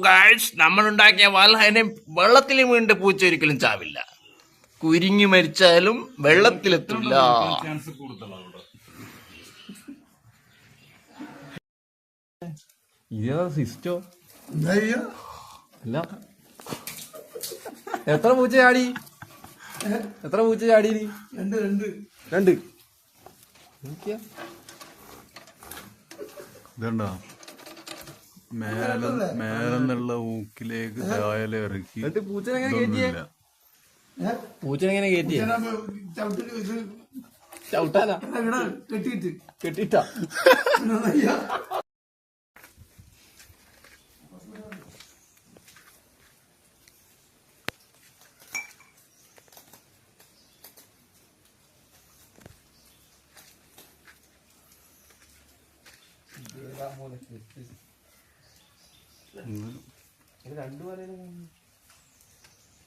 Guys, നമ്മളുണ്ടാക്കിയ വല അതിനെ വെള്ളത്തിൽ വീണ്ട് പൂച്ച ഒരിക്കലും ചാവില്ല. കുരുങ്ങി മരിച്ചാലും വെള്ളത്തിലെത്തില്ല. സിസ്റ്റോ അല്ല, എത്ര പൂച്ച ചാടി? എത്ര പൂച്ച ചാടി? രണ്ട്. ഇതുണ്ടോ മേലെന്നുള്ള ഊക്കിലേക്ക് താഴെ ഇറക്കി. പൂച്ചനെങ്ങനെ കയറ്റിയ? പൂച്ചനെങ്ങനെ കയറ്റിയ? ചവിട്ടാനാ? കെട്ടിട്ടാ?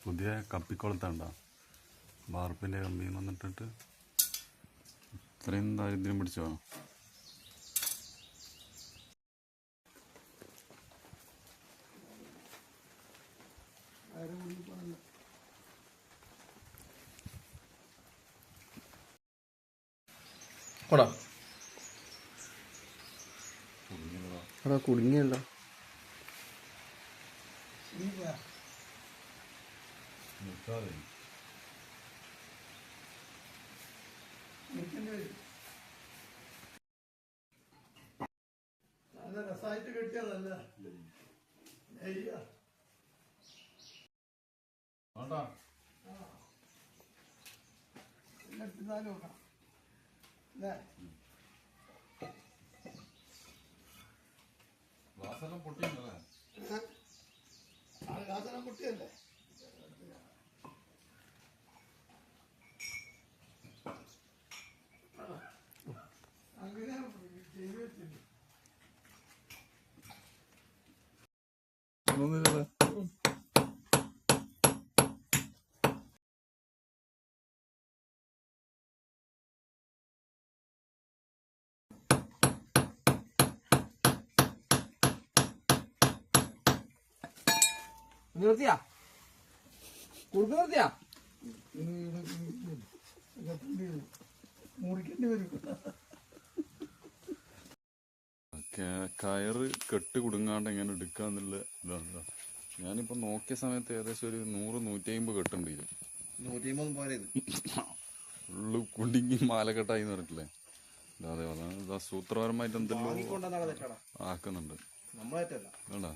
പുതിയ കപ്പിക്കുളത്തുണ്ടോ വാർപ്പിന്റെ കമ്പി വന്നിട്ടിട്ട് ഇത്രയും ദാരിദ്ര്യം പിടിച്ചോ? കുടുങ്ങിയല്ലോ. രസമായിട്ട് കെട്ടിയതല്ല. പൊട്ടിയല്ലേ? അങ്ങനെ ചെയ്തു വെച്ചിട്ടുണ്ട്. നിർത്തിയാ? കുറുക്ക് നിർത്തിയാ? മുറിക്കേണ്ടി വരും. കയറ് കെട്ട് കുടുങ്ങാണ്ട് എങ്ങനെ എടുക്കാന്നുള്ള ഇതാണ്. ഞാനിപ്പോ നോക്കിയ സമയത്ത് ഏകദേശം ഒരു 100-150 കെട്ടുണ്ട്. 150 പോരെ? ഫുള്ള് കുടുങ്ങി മാലക്കെട്ടായിന്ന് പറഞ്ഞിട്ടില്ലേ? അതെ, അതാണ് സൂത്രപരമായിട്ട് എന്തെല്ലാം ആക്കുന്നുണ്ട്. വേണ്ട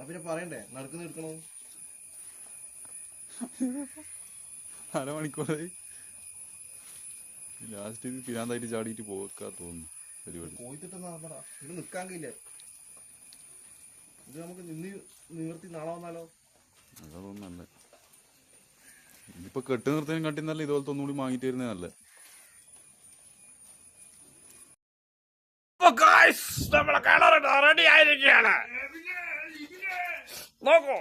പിന്നെ പറയണ്ടേ നടക്കുന്ന എടുക്കണോ? അരമണിക്കൂറായി. ലാസ്റ്റ് ഇത് പിരാന്തായിട്ട് ചാടിയിട്ട് പോക്കാ തോന്നുന്നു പരിപാടി. ഇത് നിക്കാൻ കഴിയില്ല. ഇത് നമുക്ക് നിന്ന് നിവർത്തി നാളെ വന്നാലോ? അതാ തോന്നുന്നല്ലേ. ഇതിപ്പോ കെട്ട് നിർത്തേനും കട്ടിന്നല്ല ഇതുപോലത്തെ ഒന്നുകൂടി വാങ്ങിട്ട് വരുന്നേ നല്ലേ. നമ്മളെ കിണറ് റെഡി ആയിരിക്കുകയാണ്. നോക്കൂ,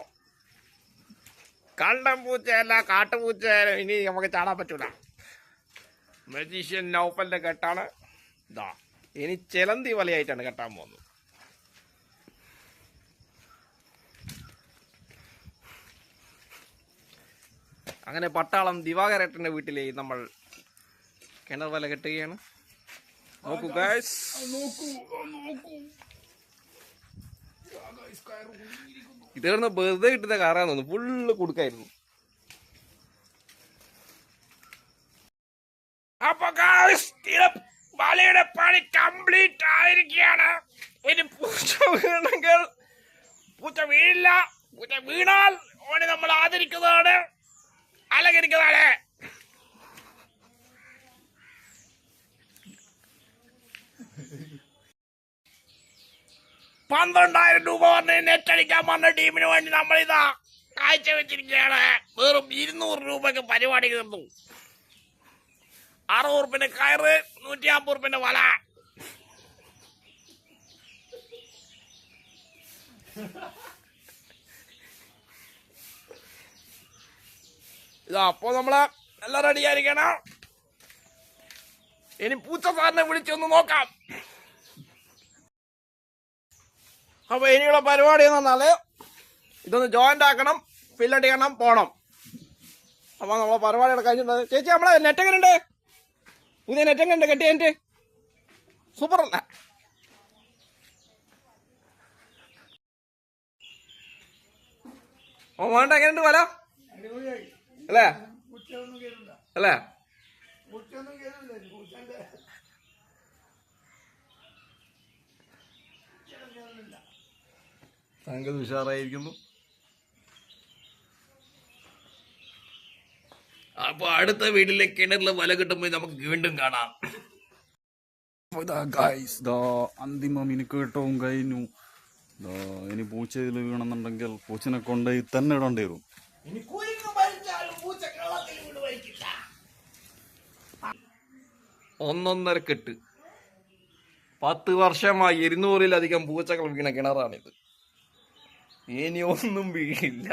കണ്ടം പൂച്ചയല്ല കാട്ടുപൂച്ചയായാലും ഇനി നമുക്ക് ചാടാൻ പറ്റൂല. മജീഷ്യൻ നൗഫലിന്റെ കെട്ടാണ് ഇതാ. ഇനി ചെലന്തി വലയായിട്ടാണ് കെട്ടാൻ പോകുന്നത്. അങ്ങനെ പട്ടാളം ദിവാകരേട്ടന്റെ വീട്ടിലെ നമ്മൾ കിണർ വല കെട്ടുകയാണ്. നോക്കൂ ഗൈസ്, ഇതേർന്ന് വെറുതെ കിട്ടുന്ന കാറാന്ന് തോന്നുന്നു. ഫുള്ള് കൊടുക്കായിരുന്നു. അപ്പൊ വലയുടെ പണി കംപ്ലീറ്റ് ആയിരിക്കുകയാണ്. ഇനി പൂച്ച വീണെങ്കിൽ പൂച്ച വീഴില്ല. പൂച്ച വീണാൽ ഓനെ നമ്മൾ ആദരിക്കുന്നതാണ്, അലങ്കരിക്കുന്നതാണ്. ₹12,000 പറഞ്ഞ് നെറ്റ് അടിക്കാൻ പറഞ്ഞ ടീമിന് വേണ്ടി നമ്മളിതാ കാഴ്ച വെച്ചിരിക്കുകയാണ്. വെറും ₹200 പരിപാടി തീർന്നു. ₹60 കയറ്, ₹150 വല. ഇതാ അപ്പൊ നമ്മള് എല്ലാം റെഡി ആയിരിക്കണം. ഇനി പൂച്ച സാറിനെ വിളിച്ചൊന്ന് നോക്കാം. അപ്പൊ ഇനിയുള്ള പരിപാടി എന്ന് പറഞ്ഞാല് ഇതൊന്ന് ജോയിന്റ് ആക്കണം, ഫില്ലടിക്കണം, പോണം. അപ്പൊ നമ്മളെ പരിപാടിയുടെ കഴിഞ്ഞിട്ടുണ്ട്. ചേച്ചി നമ്മളെ നെറ്റ് എങ്ങനെ ഉണ്ട്? പുതിയ നെറ്റ് എങ്ങനെ ഉണ്ട്? കെട്ടിയ നെറ്റ് സൂപ്പർ അല്ല? ഓ വേണ്ട, എങ്ങനെയുണ്ട് വല അടിപൊളിയായി. അല്ലേ? പൂച്ചയൊന്നും കേറില്ല. അല്ലേ? പൂച്ചയൊന്നും കേറില്ല. പൂച്ചന്റെ സംഗതി ഉഷാറായിരിക്കുന്നു. അപ്പൊ അടുത്ത വീട്ടിലെ കിണറിലെ വല കിട്ടുമ്പോ നമുക്ക് വീണ്ടും കാണാം. അന്തിമ മിനുക്കേട്ടവും കഴിഞ്ഞു. ഇനി പൂച്ച ഇതിൽ വീണെന്നുണ്ടെങ്കിൽ പൂച്ചനെ കൊണ്ടുപോയി തന്നെ ഇടേണ്ടി വരും. 1.5 കെട്ട് 10 വർഷമായി 200-ലധികം പൂച്ചകൾ വീണ കിണറാണിത്. ഇനി ഒന്നും വീഴില്ല.